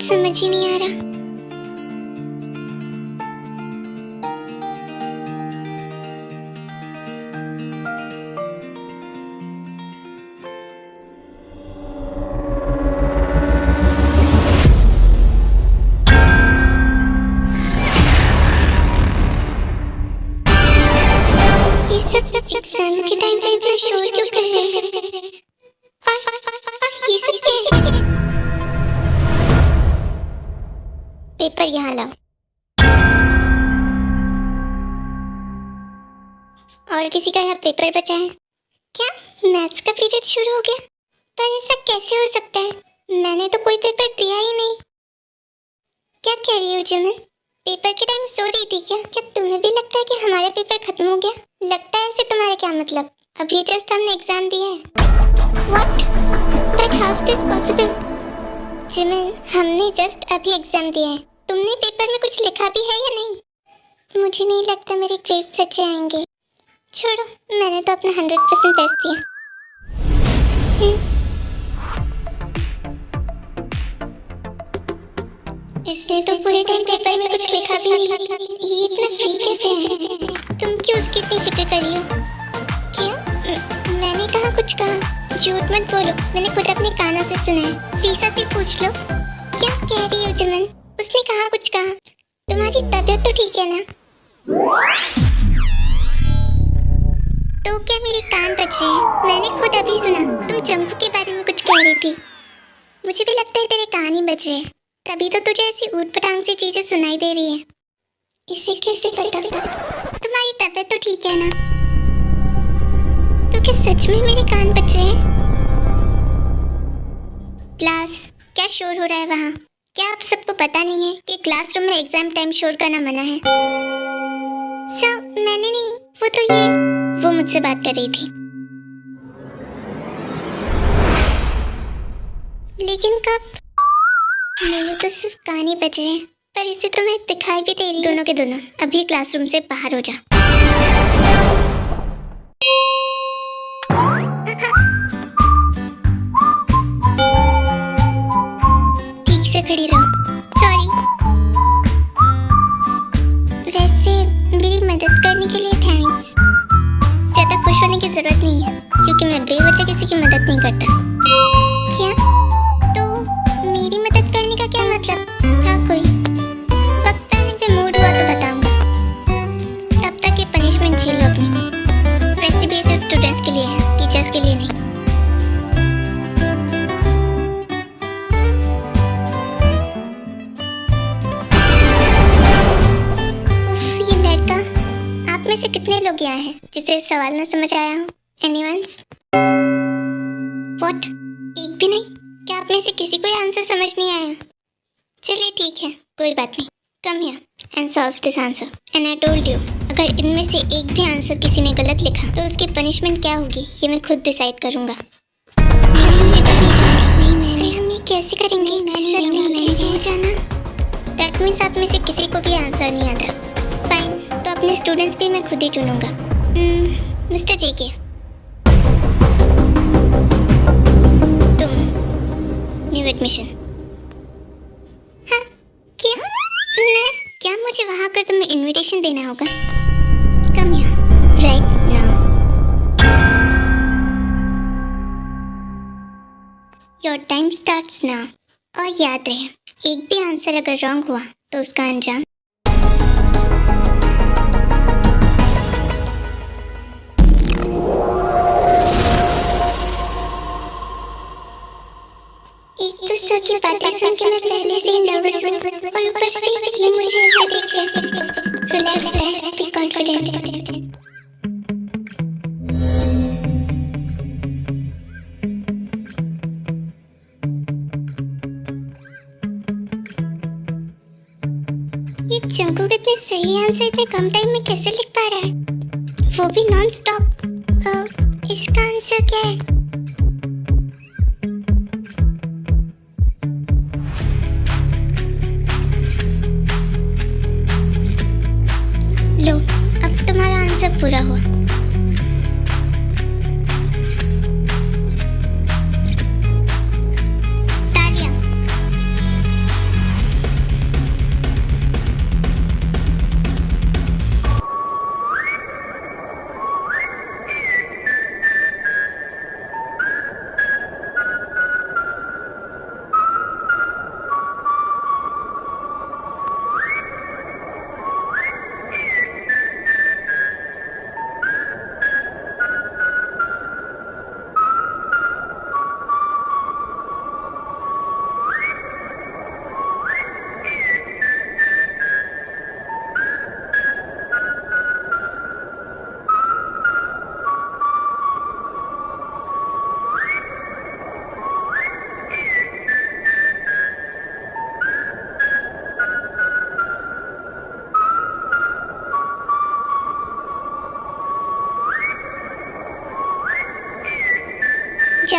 समझ ही नहीं आ रहा। ये सब एग्जाम के टाइम पे इतना शोर क्यों कर रहे हैं? और ये सब क्या है? पेपर यहाँ लाओ। और किसी का यहाँ पेपर बचा है क्या? मैथ्स का पीरियड शुरू हो गया, पर ऐसा कैसे हो सकता है? मैंने तो कोई पेपर दिया ही नहीं। क्या कह रही हो जिमिन? पेपर के टाइम सो रही थी क्या? क्या तुम्हें भी लगता है कि हमारा पेपर खत्म हो गया? लगता है ऐसे तुम्हारा क्या मतलब? अभी जस्ट हमने एग्जाम दिया है। What? But how is this possible? Jimin, हमने जस्ट अभी एग्जाम दिया है। तुमने पेपर में कुछ लिखा भी है या नहीं? मुझे नहीं लगता मेरे ग्रेड्स अच्छे आएंगे। छोड़ो, मैंने तो अपना 100% बेस्ट दिया। इसने तो पूरे टाइम पेपर में कुछ लिखा भी नहीं। ये इतना फ्री कैसे है? तुम क्यों उसकी इतनी फिक्र कर रही हो? क्यों? मैंने कहा कुछ कहा? झूठ मत बोलो, मैंने खुद अपने कानों से सुना है। रीसा से पूछ लो। क्या कह रही हो जिमिन? उसने कहा कुछ कहा? तुम्हारी तबीयत तो ठीक है ना? तो क्या मेरे कान बचे हैं? मैंने खुद अभी सुना तुम जंगू के बारे में कुछ कह रही थी। मुझे भी लगता है तेरे कान ही बचे हैं, तभी तो तुझे ऐसी ऊट-पटांग सी चीजें सुनाई दे रही है। इसे कैसे पता? तुम्हारी तबीयत तो ठीक है ना? तो क्या सच में मेरे कान बचे हैं? क्लास, क्या शोर हो रहा है वहाँ? क्या आप सबको पता नहीं है कि क्लासरूम में एग्जाम टाइम शोर करना मना है? सर, मैंने नहीं, वो मुझसे बात कर रही थी। लेकिन कब? मेरे तो सिर्फ कान ही बचे हैं, पर इसे तो मैं दिखाई भी दे रही। दोनों के दोनों अभी क्लासरूम से बाहर हो जा। ठीक से खड़ी रहो। सॉरी। वैसे मेरी मदद करने के लिए थैंक्स। ज्यादा खुश होने की जरूरत नहीं है, क्योंकि मैं बेवजह किसी की मदद नहीं करता। क्या? तो मेरी मदद करने का क्या मतलब? हाँ, कोई वक्त आने पे मूड हुआ तो बताऊंगा। तब तक ये पनिशमेंट झेलो अपनी। वैसे भी सिर्फ स्टूडेंट्स के लिए है, टीचर्स के लिए नहीं। उफ, ये लड़का। आप में से कितने लोग यहाँ हैं जिसे सवाल न समझ आया हो? एनीवन्स? व्हाट? एक भी नहीं? क्या आप में से किसी को आंसर समझ नहीं आया? चलिए ठीक है, कोई बात नहीं। Come here and solve this answer. And I told you, अगर इनमें से एक भी आंसर किसी ने गलत लिखा तो उसकी पनिशमेंट क्या होगी ये मैं खुद डिसाइड करूंगा। नहीं, मैंने हम ये कैसे करेंगे? सच में मैंने हो जाना। दैट मींस आप में से किसी को भी आंसर नहीं आता। फाइन, तो अपने स्टूडेंट्स भी मैं खुद ही चुनूंगा। मिस्टर जेके, तुम न्यू एडमिशन। हाँ, क्या मुझे वहाँ कर तुम्हें इनविटेशन देना होगा? Come here right now. Your time starts now. और याद रहे, एक भी आंसर अगर रॉन्ग हुआ तो उसका अंजाम। एक तो सच की बातें सुन के मैं पहले से ही नर्वस हूँ, और ऊपर से ये मुझे ऐसे देख रहे। रिलैक्स रहे, बी कॉन्फिडेंट। ये जंगू इतने सही आंसर इतने कम टाइम में कैसे लिख पा रहा है? वो भी नॉन स्टॉप। इसका आंसर क्या है? लो, अब तुम्हारा आंसर पूरा हुआ। तालियां।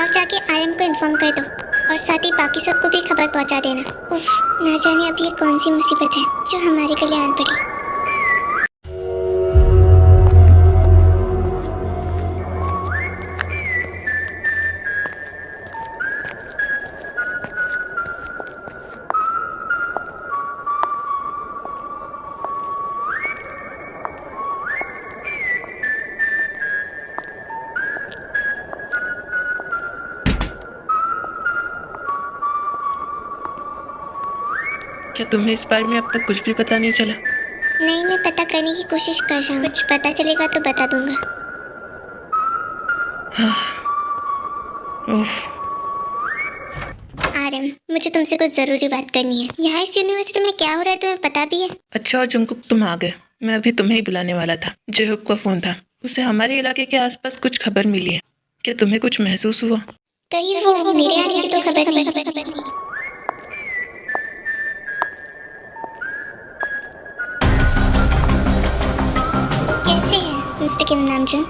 जाओ जाके आर्यन को इन्फॉर्म कर दो और साथ ही बाकी सबको भी खबर पहुंचा देना। उफ, ना जाने अब ये कौन सी मुसीबत है जो हमारे कल्याण पड़ी। क्या तुम्हें इस बारे में अब तक कुछ भी पता नहीं चला? नहीं, मैं पता करने की कोशिश कर रहा हूँ। कुछ पता चलेगा तो बता दूंगा। ओह, आर्यन, मुझे तुमसे कुछ जरूरी बात करनी है। यहाँ इस यूनिवर्सिटी में क्या हो रहा है तुम्हें पता भी है? अच्छा और जंकुक तुम आ गए। मैं अभी तुम्हें ही बुलाने वाला था। जेहूब का फोन था, उसे हमारे इलाके के आसपास कुछ खबर मिली है। क्या तुम्हें कुछ महसूस हुआ? कहीं वो मेरे आने की तो खबर नहीं। कैसे हैं मिस्टर किम नामजून?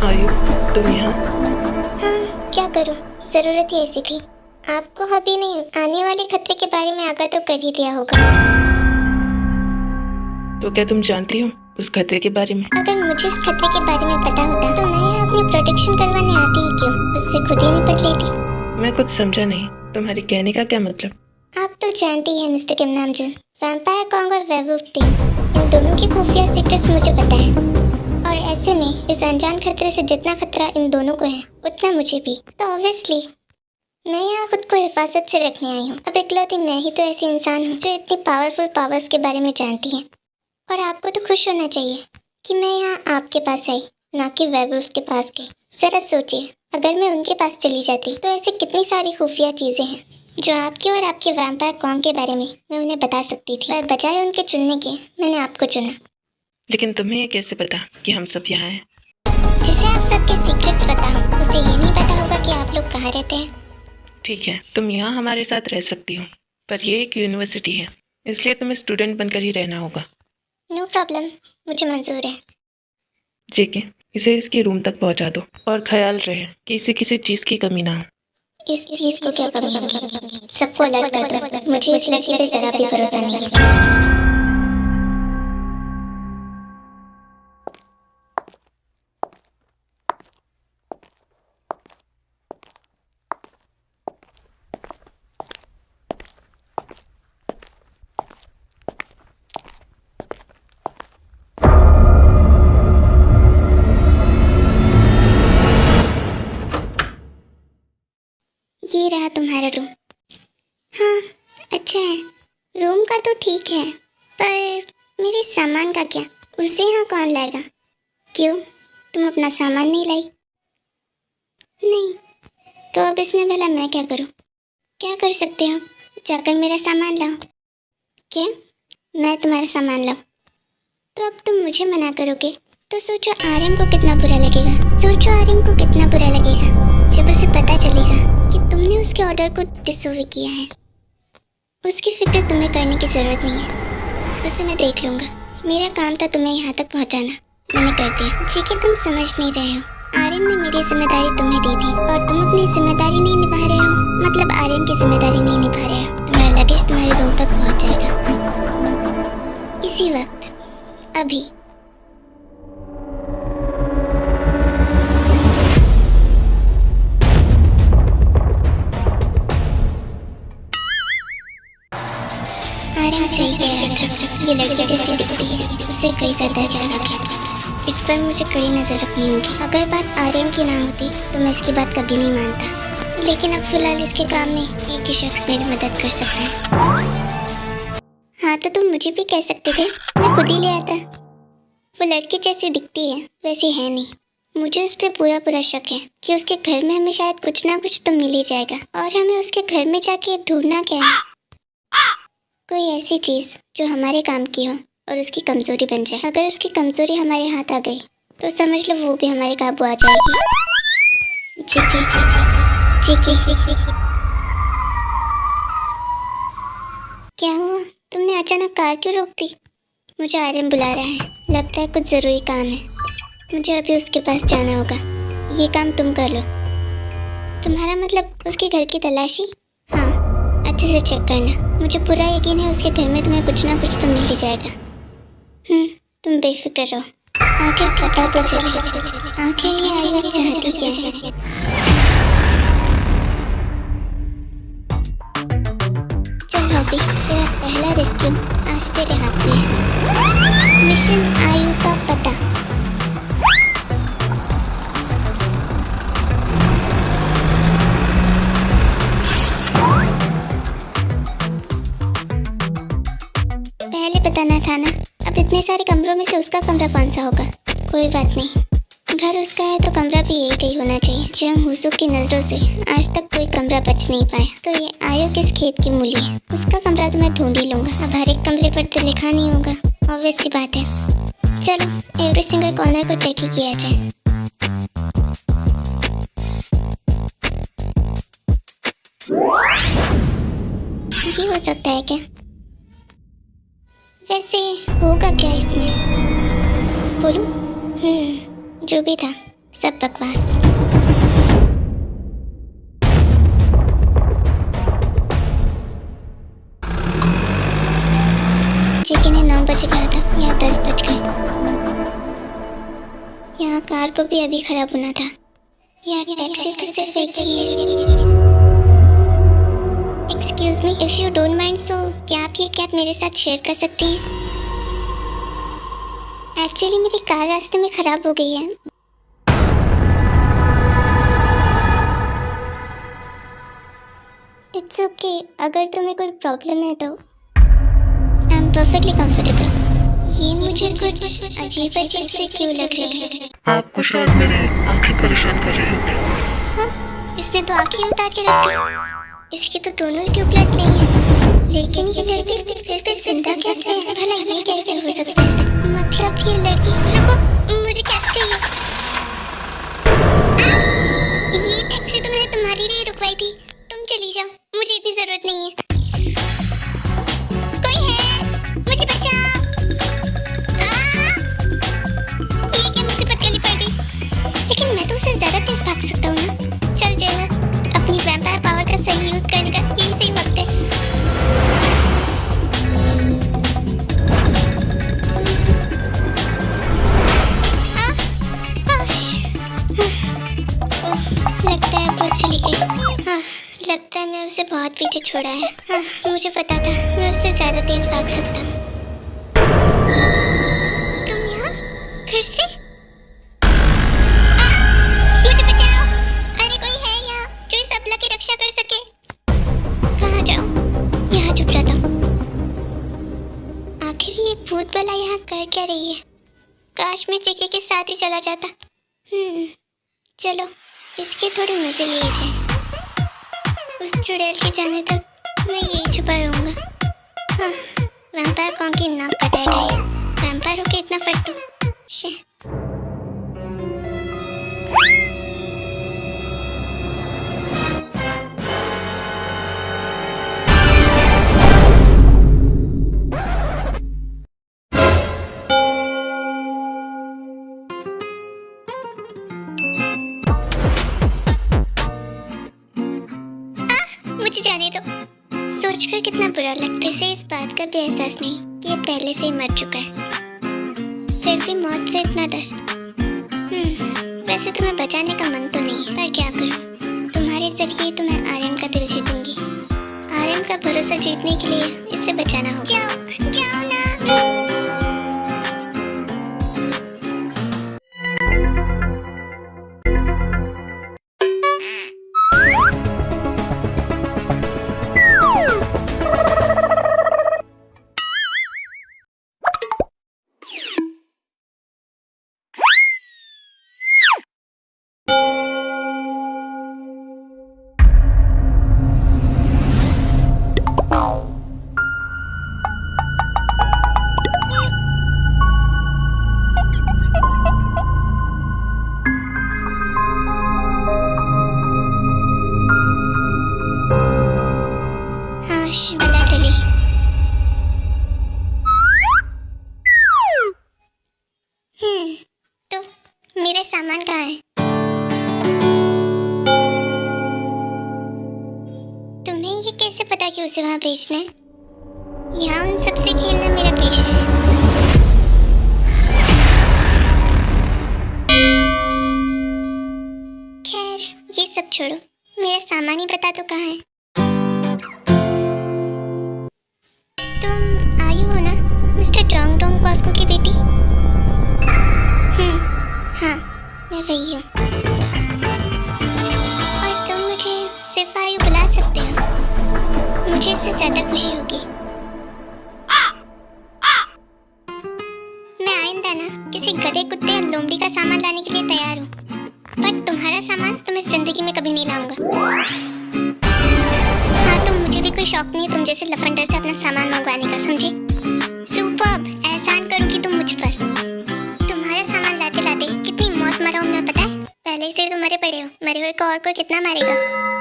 आयु, तुम यहाँ? हाँ, क्या करूँ, जरूरत ही ऐसी थी। आपको अभी नहीं, आने वाले खतरे के बारे में आगाह तो कर ही दिया होगा। तो क्या तुम जानती हो उस खतरे के बारे में? अगर मुझे इस खतरे के बारे में पता होता तो मैं यहाँ अपनी प्रोटेक्शन करवाने आती ही क्यों? उससे खुद ही निपट लेती। मैं कुछ समझा नहीं, तुम्हारे कहने का क्या मतलब? आप तो जानते ही हैं मिस्टर किम नामजून, वैम्पायर कॉन्ग और वेयरवुल्फ टीम, इन दोनों की खुफिया सीक्रेट्स मुझे पता है। और ऐसे में इस अनजान खतरे से जितना खतरा इन दोनों को है उतना मुझे भी। तो ऑब्वियसली मैं यहाँ खुद को हिफाजत से रखने आई हूँ। अब इकलौती मैं ही तो ऐसी इंसान हूँ जो इतनी पावरफुल पावर्स के बारे में जानती है। और आपको तो खुश होना चाहिए कि मैं यहाँ आपके पास आई, ना कि वेयरवुल्फ के पास गई। जरा सोचिए, अगर मैं उनके पास चली जाती तो ऐसी कितनी सारी खुफिया चीज़ें हैं जो आपके और आपके वैम्पायर कॉन्ग के बारे में मैं उन्हें बता सकती थी। पर बजाय उनके चुनने के मैंने आपको चुना। लेकिन तुम्हें ये कैसे पता कि हम सब यहाँ हैं? जिसे आप सबके सीक्रेट्स पता हो उसे ये नहीं पता होगा कि आप लोग कहाँ रहते हैं। ठीक है, तुम यहाँ हमारे साथ रह सकती हो, पर ये एक यूनिवर्सिटी है, इसलिए तुम्हें स्टूडेंट बनकर ही रहना होगा। नो प्रॉब्लम, मुझे मंजूर है। जेके, इसे इसके रूम तक पहुँचा दो और ख्याल रहे कि इसे किसी चीज़ की कमी ना हो। इस चीज़ को क्या कमी होगी? सबको अलर्ट कर दो। मुझे इस लड़की पे जरा भी भरोसा नहीं है। ये रहा तुम्हारा रूम। हाँ, अच्छा है। रूम का तो ठीक है, पर मेरे सामान का क्या? उसे यहाँ कौन लाएगा? क्यों, तुम अपना सामान नहीं लाई? नहीं, तो अब इसमें भला मैं क्या करूँ? क्या कर सकते हो? जाकर मेरा सामान लाओ। क्या, मैं तुम्हारा सामान लाऊं? तो अब तुम मुझे मना करोगे तो सोचो आर्यन को कितना बुरा लगेगा। सोचो आर्यन को कितना बुरा लगेगा जब उसे पता चलेगा कि तुमने उसके ऑर्डर को डिसोवे किया है। उसकी फिक्र तुम्हें करने की जरूरत नहीं है, उसे मैं देख लूँगा। मेरा काम था तुम्हें यहाँ तक पहुँचाना, मैंने कर दिया। जी कि तुम समझ नहीं रहे हो, आर्यन ने मेरी जिम्मेदारी तुम्हें दी थी और तुम अपनी जिम्मेदारी नहीं निभा रहे हो। मतलब आर्यन की जिम्मेदारी नहीं निभा रहे हो। तुम्हारा लगेज तुम्हारे रूम तक पहुँच जाएगा इसी वक्त, अभी। आर्यन सही कह रहा था, ये लड़की जैसी दिखती है, उसे कई ज्यादा जान चुकी है। इस पर मुझे कड़ी नजर रखनी होगी। अगर बात आर्यन की ना होती तो मैं इसकी बात कभी नहीं मानता, लेकिन अब फिलहाल इसके काम में एक ही शख्स मेरी मदद कर सकता है। हाँ, तो तुम मुझे भी कह सकते थे, मैं खुद ही ले आता। वो लड़की जैसी दिखती है वैसी है नहीं। मुझे उस पर पूरा शक है कि उसके घर में हमें शायद कुछ ना कुछ तो मिल ही जाएगा, और हमें उसके घर में जाके ढूंढना क्या है? कोई ऐसी चीज़ जो हमारे काम की हो और उसकी कमज़ोरी बन जाए। अगर उसकी कमज़ोरी हमारे हाथ आ गई तो समझ लो वो भी हमारे काबू आ जाएगी। जी जी जी जी जी जी जी। क्या हुआ, तुमने अचानक कार क्यों रोक दी? मुझे आर्यन बुला रहा है, लगता है कुछ ज़रूरी काम है। मुझे अभी उसके पास जाना होगा। ये काम तुम कर लो। तुम्हारा मतलब उसके घर की तलाशी? हाँ, अच्छे से चेक करना। मुझे पूरा यकीन है उसके घर में तुम्हें कुछ ना कुछ तो मिल ही जाएगा। तुम बेफिक्र रहो। आखिर पता तो चले, आखिर ये आयु चाहती क्या है। चल हॉबी, तेरा पहला रेस्क्यू आज तेरे हाथ में है। मिशन आयु का पता। पहले बताना था ना। अब इतने सारे कमरों में से उसका कमरा कौन सा होगा? कोई बात नहीं, घर उसका है तो कमरा भी यही कहीं होना चाहिए। जंग हुसूक की नजरों से आज तक कोई कमरा बच नहीं पाया, तो ये आयु किस खेत की मूली है। उसका कमरा तो मैं ढूंढ ही लूंगा। अब हर एक कमरे पर तो लिखा नहीं होगा, ऑब्वियस सी बात है। चलो एवरी सिंगल कॉर्नर को चेक ही किया जाए। ये हो सकता है क्या? वैसे होगा क्या इसमें? बोलूं? जो भी था सब बकवास। चेक इन्हें 9 बजे कहा था, यहाँ 10 बज गए। यहाँ कार को भी अभी खराब होना था। यहाँ टैक्सी तो सिर्फ एक ही है। Excuse me, if you don't mind, so क्या आप ये कैब मेरे साथ शेयर कर सकती हैं? एक्चुअली मेरी कार रास्ते में खराब हो गई है। इट्स ओके, अगर तुम्हें कोई प्रॉब्लम है तो आई एम परफेक्टली कंफर्टेबल। ये मुझे कुछ अजीब अजीब से क्यों लग रही है? आपको शायद मेरी आंखें परेशान कर रही होंगी। हाँ, इसने तो आंखें उतार के रख दी। इसकी तो दोनों ही ट्यूबलाइट नहीं है, लेकिन ये लड़की फिर भी जिंदा कैसे है? भला ये कैसे हो सकता है? मतलब ये लड़की, रुको, मुझे कैब चाहिए। ये टैक्सी तो मैंने तुम्हारे लिए रुकवाई थी, तुम चली जाओ, मुझे इतनी जरूरत नहीं है। कोई है? मुझे बचाओ। ये क्या मुसीबत गली पड़ गई? लेकिन मैं तो उससे ज्यादा तेज भाग सकता हूँ ना। चल जाओ, अपनी वैम्पायर पावर का सही यूज करने का यही सही वक्त है। लगता है वो चली गई। लगता है मैं उसे बहुत पीछे छोड़ा है। मुझे पता था मैं उससे ज्यादा तेज भाग सकता हूँ। तुम यहाँ फिर से? मुझे बचाओ। अरे कोई है यहाँ जो इस अबला की रक्षा कर सके? कहाँ जाऊँ? यहाँ चुप जाता हूँ। आखिर ये भूत बला यहाँ कर क्या रही है? काश मैं जेके के साथ ही चला जाता। चलो इसके थोड़े मजे लिए जाए। उस चुड़ैल के जाने तक मैं यही छुपा रहूँगा। वैम्पायर कौन की नाक कटाएगा ये? वैम्पायर होके इतना फट्टू। शे। मुझे जाने दो। सोचकर कितना बुरा लगता है। इसे इस बात का भी एहसास नहीं कि ये पहले से ही मर चुका है, फिर भी मौत से इतना डर। वैसे तुम्हें बचाने का मन तो नहीं है, पर क्या करूं? तुम्हारे जरिए तो मैं आर्यन का दिल जीतूंगी। आर्यन का भरोसा जीतने के लिए इसे बचाना होगा। जाओ, जाओ ना। बला टली। तो मेरे सामान कहाँ है? उसे वहाँ भेजना है। यहाँ उन सबसे खेलना मेरा पेशा है। खैर ये सब छोड़ो, मेरा सामान ही बता दो कहाँ है। तुम आयु हो ना, मिस्टर डोंग डोंग बॉस्को की बेटी? हाँ, मैं वही हूँ। और तुम मुझे सिर्फ आयु बुला सकते हो, मुझे इससे ज्यादा खुशी होगी। मैं आइंदा ना किसी गधे कुत्ते या लोमड़ी का सामान लाने के लिए तैयार हूँ, पर तुम्हारा सामान तो मैं जिंदगी में कभी नहीं लाऊंगा। हाँ, तो मुझे भी कोई शौक नहीं है तुम जैसे लफंडर से अपना सामान मंगवाने का, समझे? सुपर्ब, एहसान करूंगी तुम मुझ पर। तुम्हारा सामान लाते लाते कितनी मौत मरा हूं मैं, पता है? पहले से तो मरे पड़े हो, मरे हुए को और कोई कितना मारेगा।